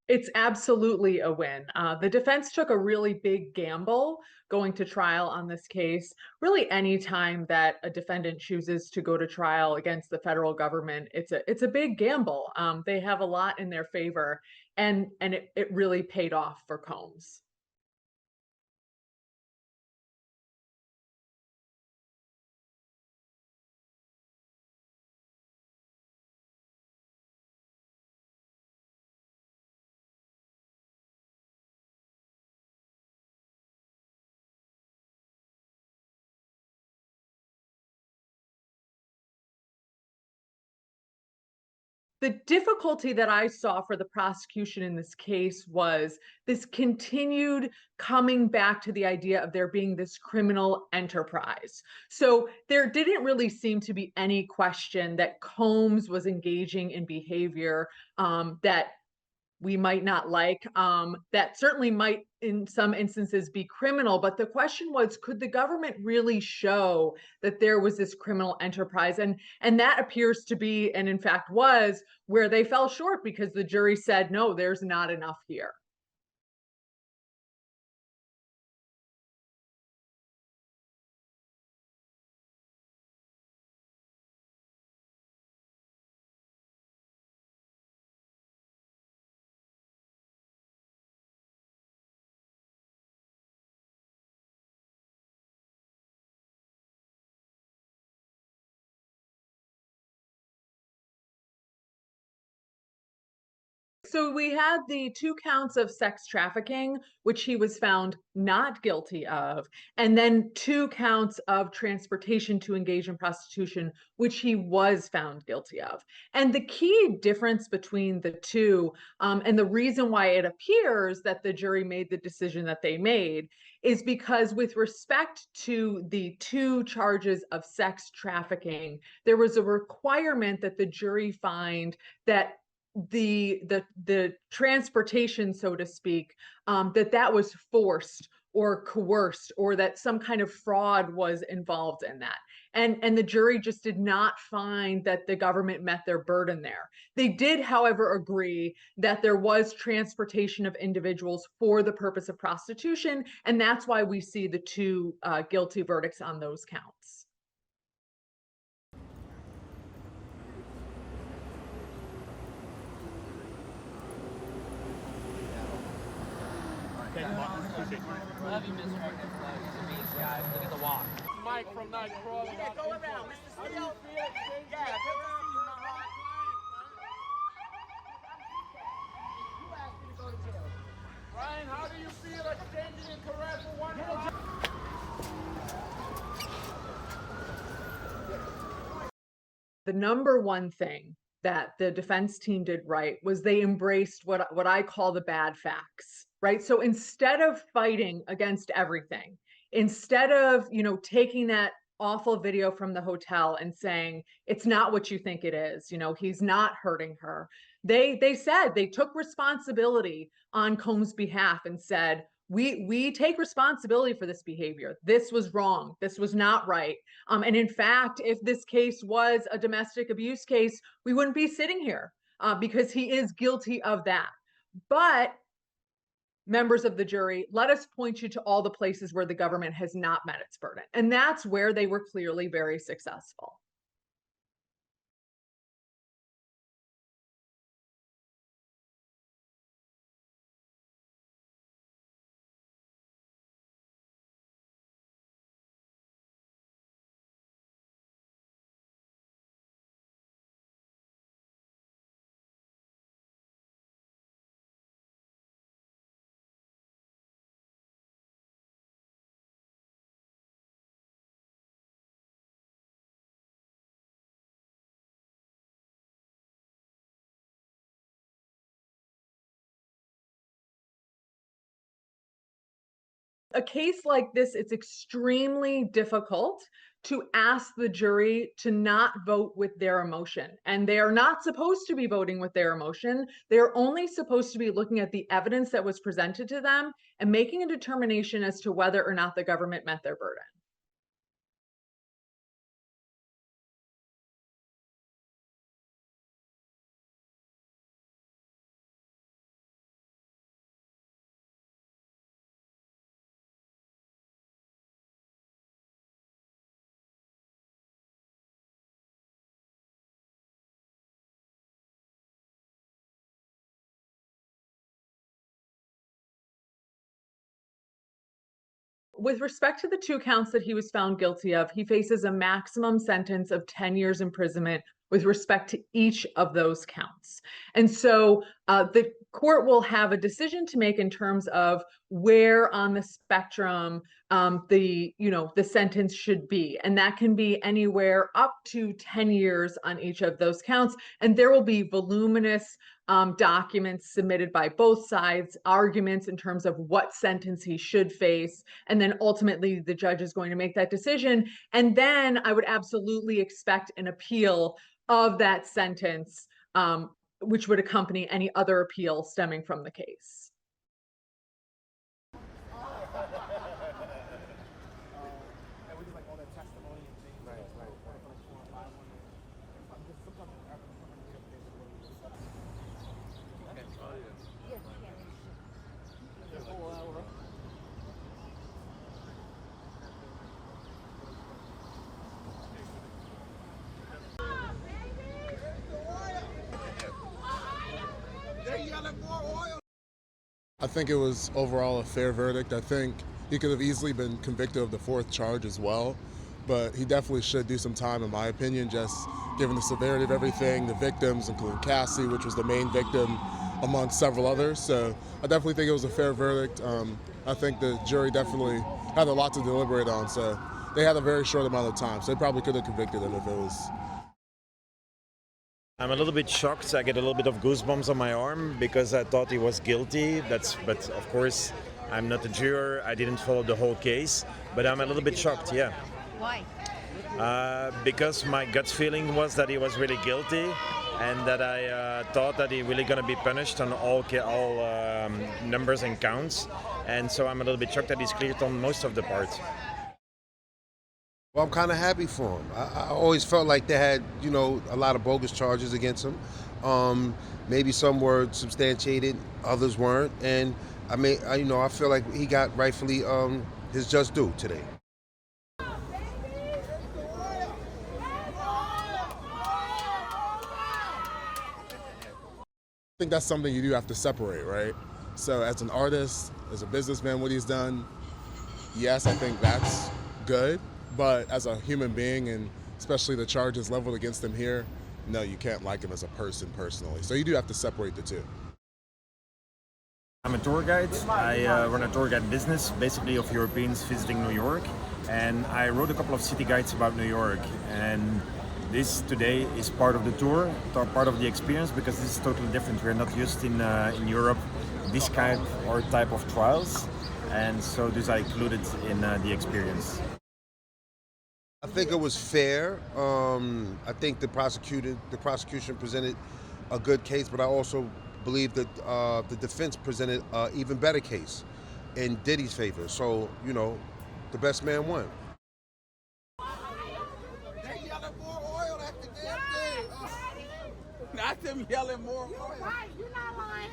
It's absolutely a win. The defense took a really big gamble going to trial on this case. Really, any time that a defendant chooses to go to trial against the federal government, it's a big gamble. They have a lot in their favor, and it really paid off for Combs. The difficulty that I saw for the prosecution in this case was this continued coming back to the idea of there being this criminal enterprise. So there didn't really seem to be any question that Combs was engaging in behavior that we might not like, that certainly might in some instances be criminal. But the question was, could the government really show that there was this criminal enterprise? And that appears to be, and in fact was, where they fell short, because the jury said, no, there's not enough here. So we had the two counts of sex trafficking, which he was found not guilty of, and then two counts of transportation to engage in prostitution, which he was found guilty of. And the key difference between the two, and the reason why it appears that the jury made the decision that they made, is because with respect to the two charges of sex trafficking, there was a requirement that the jury find that the transportation, so to speak, that was forced or coerced, or that some kind of fraud was involved in that. And the jury just did not find that the government met their burden there. They did, however, agree that there was transportation of individuals for the purpose of prostitution, and that's why we see the two guilty verdicts on those counts. Love you, Mr. Hartnett. He's a beast, guys. Look at the walk. Mike from Nightcrawler. Yeah, go around. Mr. Steele. Yeah, go around. You asked me to go to jail. Ryan, how do you feel exchanging in Corral for one? The number one thing that the defense team did right was they embraced what I call the bad facts, right? So instead of fighting against everything, instead of, taking that awful video from the hotel and saying it's not what you think it is, he's not hurting her. They said, they took responsibility on Combs' behalf and said, we take responsibility for this behavior. This was wrong. This was not right. And in fact, if this case was a domestic abuse case, we wouldn't be sitting here, because he is guilty of that. But members of the jury, let us point you to all the places where the government has not met its burden. And that's where they were clearly very successful. A case like this, it's extremely difficult to ask the jury to not vote with their emotion. And they are not supposed to be voting with their emotion. They're only supposed to be looking at the evidence that was presented to them and making a determination as to whether or not the government met their burden. with respect to the two counts that he was found guilty of, he faces a maximum sentence of 10 years imprisonment with respect to each of those counts. And so the court will have a decision to make in terms of where on the spectrum the sentence should be. And that can be anywhere up to 10 years on each of those counts. And there will be voluminous documents submitted by both sides, arguments in terms of what sentence he should face. And then ultimately the judge is going to make that decision. And then I would absolutely expect an appeal of that sentence, which would accompany any other appeal stemming from the case. I think it was overall a fair verdict. I think he could have easily been convicted of the fourth charge as well, but he definitely should do some time, in my opinion, just given the severity of everything, the victims, including Cassie, which was the main victim, among several others. So I definitely think it was a fair verdict. I think the jury definitely had a lot to deliberate on, so they had a very short amount of time, so they probably could have convicted him if it was. I'm a little bit shocked. I get a little bit of goosebumps on my arm because I thought he was guilty. But of course, I'm not a juror. I didn't follow the whole case, but I'm a little bit shocked. Yeah. Why? Because my gut feeling was that he was really guilty, and that I thought that he really gonna be punished on all numbers and counts, and so I'm a little bit shocked that he's cleared on most of the parts. Well, I'm kind of happy for him. I always felt like they had, a lot of bogus charges against him. Maybe some were substantiated, others weren't, and I feel like he got rightfully his just due today. I think that's something you do have to separate, right? So as an artist, as a businessman, what he's done, yes, I think that's good. But as a human being, and especially the charges leveled against him here, no, you can't like him as a person personally. So you do have to separate the two. I'm a tour guide. I run a tour guide business, basically of Europeans visiting New York. And I wrote a couple of city guides about New York. And this today is part of the tour, part of the experience, because this is totally different. We're not used in Europe this kind or type of trials. And so this I included in the experience. I think it was fair. I think the prosecution presented a good case, but I also believe that the defense presented an even better case in Diddy's favor. So, the best man won. They yelling more oil at the damn thing. Not them yelling more oil. Right, you're not lying.